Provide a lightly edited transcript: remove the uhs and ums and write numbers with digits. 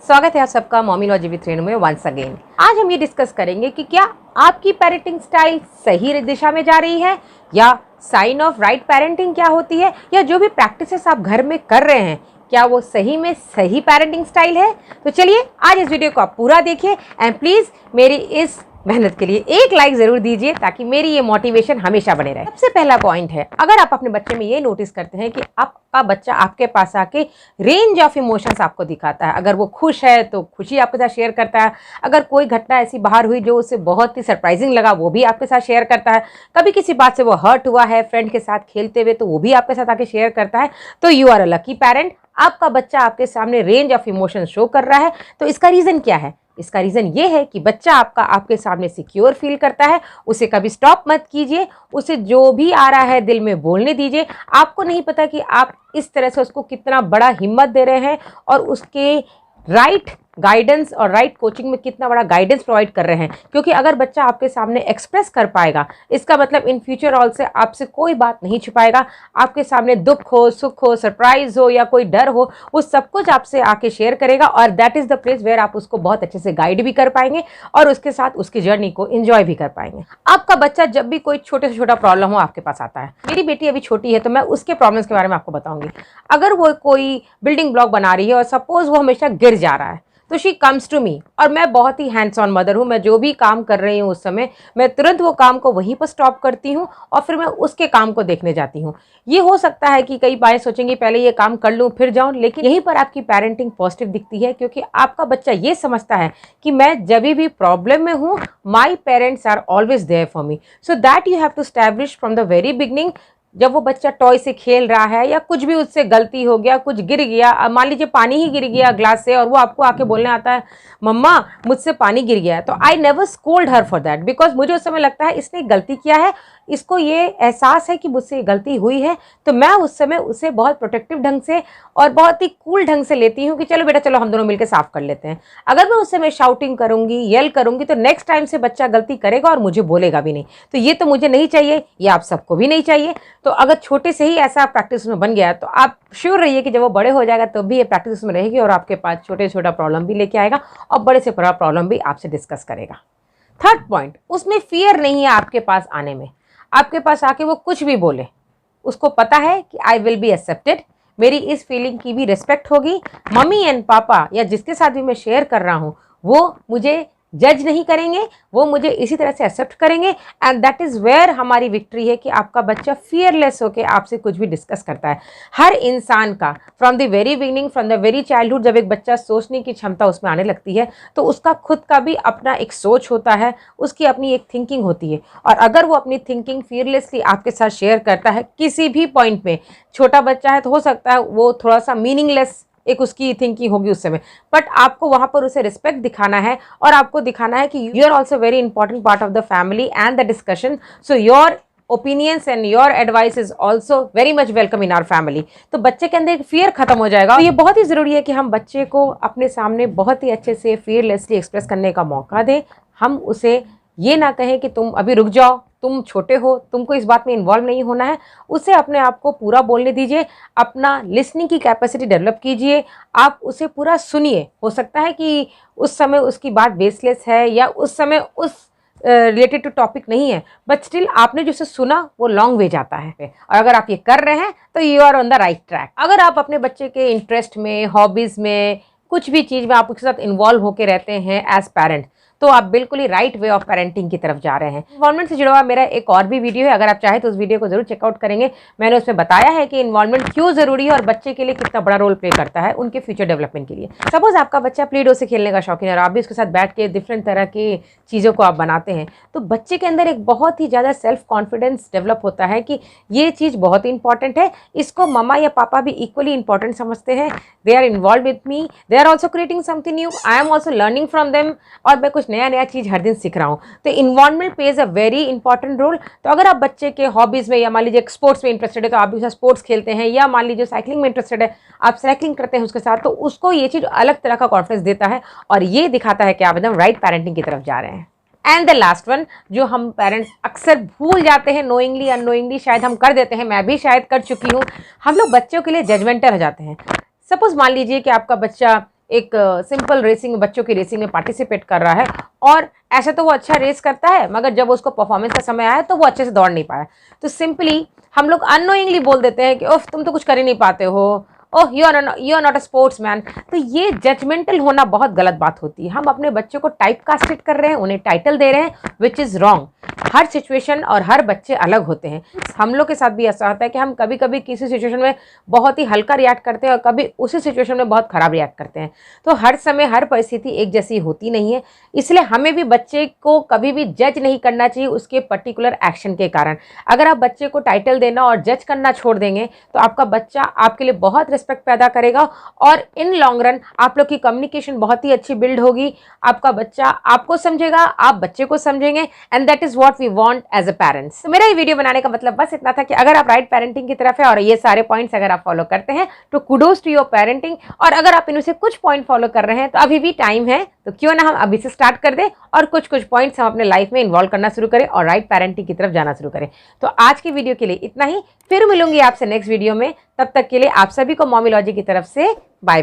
स्वागत है आप सबका मॉमीलॉजी विद रेणु में वंस अगेन। आज हम ये डिस्कस करेंगे कि क्या आपकी पेरेंटिंग स्टाइल सही दिशा में जा रही है या साइन ऑफ राइट पेरेंटिंग क्या होती है, या जो भी प्रैक्टिसेस आप घर में कर रहे हैं क्या वो सही में सही पेरेंटिंग स्टाइल है। तो चलिए आज इस वीडियो को आप पूरा देखिए एंड प्लीज़ मेरी इस मेहनत के लिए एक लाइक जरूर दीजिए ताकि मेरी ये मोटिवेशन हमेशा बने रहे। सबसे पहला पॉइंट है, अगर आप अपने बच्चे में ये नोटिस करते हैं कि आपका बच्चा आपके पास आके रेंज ऑफ इमोशंस आपको दिखाता है, अगर वो खुश है तो खुशी आपके साथ शेयर करता है, अगर कोई घटना ऐसी बाहर हुई जो उसे बहुत ही सरप्राइजिंग लगा वो भी आपके साथ शेयर करता है, कभी किसी बात से वो हर्ट हुआ है फ्रेंड के साथ खेलते हुए तो वो भी आपके साथ आके शेयर करता है, तो you are a lucky parent. आपका बच्चा आपके सामने रेंज ऑफ इमोशंस शो कर रहा है। तो इसका रीज़न क्या है? इसका रीज़न ये है कि बच्चा आपका आपके सामने सिक्योर फील करता है। उसे कभी स्टॉप मत कीजिए, उसे जो भी आ रहा है दिल में बोलने दीजिए। आपको नहीं पता कि आप इस तरह से उसको कितना बड़ा हिम्मत दे रहे हैं और उसके राइट गाइडेंस और राइट कोचिंग में कितना बड़ा गाइडेंस प्रोवाइड कर रहे हैं। क्योंकि अगर बच्चा आपके सामने एक्सप्रेस कर पाएगा, इसका मतलब इन फ्यूचर ऑल से आपसे कोई बात नहीं छुपाएगा। आपके सामने दुख हो, सुख हो, सरप्राइज हो या कोई डर हो, वो सब कुछ आपसे आके शेयर करेगा और that is the place where आप उसको बहुत अच्छे से गाइड भी कर पाएंगे और उसके साथ उसकी जर्नी को एंजॉय भी कर पाएंगे। आपका बच्चा जब भी कोई छोटे से छोटा प्रॉब्लम हो आपके पास आता है, मेरी बेटी अभी छोटी है तो मैं उसके प्रॉब्लम्स के बारे में आपको बताऊंगी। अगर वो कोई बिल्डिंग ब्लॉक बना रही है और सपोज वो हमेशा गिर जा रहा है तो शी कम्स टू मी, और मैं बहुत ही हैंड्स ऑन मदर हूँ। मैं जो भी काम कर रही हूँ उस समय मैं तुरंत वो काम को वहीं पर स्टॉप करती हूँ और फिर मैं उसके काम को देखने जाती हूँ। ये हो सकता है कि कई बार सोचेंगे पहले ये काम कर लूँ फिर जाऊँ, लेकिन यहीं पर आपकी पेरेंटिंग पॉजिटिव दिखती है क्योंकि आपका बच्चा ये समझता है कि मैं जब भी प्रॉब्लम में हूँ my parents are always there for me. So that you have to establish from the very beginning. जब वो बच्चा टॉय से खेल रहा है या कुछ भी उससे गलती हो गया, कुछ गिर गया, मान लीजिए पानी ही गिर गया ग्लास से और वो आपको आके बोलने आता है मम्मा मुझसे पानी गिर गया है, तो I never scold her for that because मुझे उस समय लगता है इसने गलती किया है, इसको ये एहसास है कि मुझसे गलती हुई है। तो मैं उस समय उसे बहुत प्रोटेक्टिव ढंग से और बहुत ही कूल ढंग से लेती हूँ कि चलो बेटा चलो हम दोनों मिलकर साफ कर लेते हैं। अगर मैं उस समय शाउटिंग करूँगी, येल करूँगी तो नेक्स्ट टाइम से बच्चा गलती करेगा और मुझे बोलेगा भी नहीं। तो ये तो मुझे नहीं चाहिए, ये आप सबको भी नहीं चाहिए। तो अगर छोटे से ही ऐसा प्रैक्टिस में बन गया तो आप श्योर रहिए कि जब वो बड़े हो जाएगा तो भी ये प्रैक्टिस में रहेगी और आपके पास छोटे छोटा प्रॉब्लम भी लेके आएगा और बड़े से बड़ा प्रॉब्लम भी आपसे डिस्कस करेगा। थर्ड पॉइंट, उसमें फियर नहीं है आपके पास आने में। आपके पास आके वो कुछ भी बोले, उसको पता है कि आई विल बी एक्सेप्टेड, मेरी इस फीलिंग की भी रिस्पेक्ट होगी। मम्मी एंड पापा या जिसके साथ भी मैं शेयर कर रहा हूँ वो मुझे जज नहीं करेंगे, वो मुझे इसी तरह से एक्सेप्ट करेंगे एंड दैट इज़ वेयर हमारी विक्ट्री है कि आपका बच्चा फियरलेस होकर आपसे कुछ भी डिस्कस करता है। हर इंसान का from the very beginning, from the very childhood, जब एक बच्चा सोचने की क्षमता उसमें आने लगती है तो उसका खुद का भी अपना एक सोच होता है, उसकी अपनी एक थिंकिंग होती है। और अगर वो अपनी थिंकिंग फियरलेसली आपके साथ शेयर करता है किसी भी पॉइंट में, छोटा बच्चा है तो हो सकता है वो थोड़ा सा मीनिंगलेस एक उसकी थिंकिंग होगी उस समय, बट आपको वहाँ पर उसे रिस्पेक्ट दिखाना है और आपको दिखाना है कि you are also very important part of the family and the discussion, so your opinions and your advice is also very much welcome in our family. तो बच्चे के अंदर एक फियर खत्म हो जाएगा। तो ये बहुत ही ज़रूरी है कि हम बच्चे को अपने सामने बहुत ही अच्छे से फियरलेसली एक्सप्रेस करने का मौका दें। हम उसे ये ना कहें कि तुम अभी रुक जाओ, तुम छोटे हो, तुमको इस बात में इन्वॉल्व नहीं होना है। उसे अपने आप को पूरा बोलने दीजिए, अपना लिसनिंग की कैपेसिटी डेवलप कीजिए, आप उसे पूरा सुनिए। हो सकता है कि उस समय उसकी बात बेसलेस है या उस समय उस रिलेटेड टू टॉपिक नहीं है, बट स्टिल आपने जो उसे सुना वो लॉन्ग वे जाता है। और अगर आप ये कर रहे हैं तो you are on the right track. अगर आप अपने बच्चे के इंटरेस्ट में, हॉबीज़ में, कुछ भी चीज़ में आप उसके साथ इन्वॉल्व होकर रहते हैं एज पेरेंट, तो आप बिल्कुल ही राइट वे ऑफ पेरेंटिंग की तरफ जा रहे हैं। इन्वॉल्वमेंट से जुड़ा हुआ मेरा एक और भी वीडियो है, अगर आप चाहें तो उस वीडियो को जरूर चेकआउट करेंगे। मैंने उसमें बताया है कि इन्वॉल्वमेंट क्यों ज़रूरी है और बच्चे के लिए कितना बड़ा रोल प्ले करता है उनके फ्यूचर डेवलपमेंट के लिए। सपोज आपका बच्चा प्ले डो से खेलने का शौकीन है और आप भी उसके साथ बैठ के डिफरेंट तरह की चीज़ों को आप बनाते हैं, तो बच्चे के अंदर एक बहुत ही ज़्यादा सेल्फ कॉन्फिडेंस डेवलप होता है कि ये चीज़ बहुत ही इंपॉर्टेंट है, इसको मम्मा या पापा भी इक्वली इंपॉर्टेंट समझते हैं। They are involve with me, they are also creating something new, I am also learning from them, और मैं कुछ नया नया चीज़ हर दिन सीख रहा हूँ। तो involvement plays a very important role. तो अगर आप बच्चे के हॉबीज़ में या मान लीजिए स्पोर्ट्स में इंटरेस्टेड है तो आप भी उसका स्पोर्ट्स खेलते हैं, या मान लीजिए साइकिलिंग में इंटरेस्टेड है आप साइकिलिंग करते हैं उसके साथ, तो उसको ये चीज़ अलग तरह का कॉन्फिडेंस देता है और ये दिखाता है कि आप एकदम राइट पेरेंटिंग की तरफ जा रहे हैं। एंड द लास्ट वन, जो हम पेरेंट्स अक्सर भूल जाते हैं, नोइंगली अननोइंगली शायद हम कर देते हैं, मैं भी शायद कर चुकी हूँ, हम लोग बच्चों के लिए जजमेंटल हो जाते हैं। सपोज मान लीजिए कि आपका बच्चा एक सिंपल रेसिंग, बच्चों की रेसिंग में पार्टिसिपेट कर रहा है और ऐसे तो वो अच्छा रेस करता है, मगर जब उसको परफॉर्मेंस का समय आया तो वो अच्छे से दौड़ नहीं पाया। तो सिंपली हम लोग अननोइंगली बोल देते हैं कि ओह तुम तो कुछ कर ही नहीं पाते हो, oh you are not a sportsman. तो ये जजमेंटल होना बहुत गलत बात होती है। हम अपने बच्चों को टाइप कास्टेड कर रहे हैं, उन्हें टाइटल दे रहे हैं, which is wrong. Her situation और हर बच्चे अलग होते हैं। हम लोग के साथ भी ऐसा होता है कि हम कभी कभी किसी सिचुएशन में बहुत ही हल्का रिएक्ट करते हैं और कभी उसी सिचुएशन में बहुत खराब रिएक्ट करते हैं। तो हर समय हर परिस्थिति एक जैसी होती नहीं है, इसलिए हमें भी बच्चे को कभी भी जज नहीं करना चाहिए उसके पर्टिकुलर एक्शन के कारण। अगर आप बच्चे को टाइटल देना और जज करना छोड़ देंगे तो आपका बच्चा आपके लिए बहुत रिस्पेक्ट पैदा करेगा और इन लॉन्ग रन आप लोग की कम्युनिकेशन बहुत ही अच्छी बिल्ड होगी। आपका बच्चा आपको समझेगा, आप बच्चे को समझेंगे, and that is what we want as a parents. तो मेरा ये वीडियो बनाने का मतलब बस इतना था कि अगर आप राइट पेरेंटिंग की तरफ है और ये सारे पॉइंट्स अगर आप फॉलो करते हैं तो कुडोज टू योर पेरेंटिंग, और अगर आप इनमें से कुछ पॉइंट फॉलो कर रहे हैं तो अभी भी टाइम है, तो क्यों ना हम अभी से स्टार्ट कर दें और कुछ कुछ पॉइंट्स हम अपने लाइफ में इन्वॉल्व करना शुरू करें और राइट पेरेंटिंग की तरफ जाना शुरू करें। तो आज की वीडियो के लिए इतना ही, फिर मिलूंगी आपसे नेक्स्ट वीडियो में। तब तक के लिए आप सभी को मॉमीलॉजी की तरफ से बाय बाय।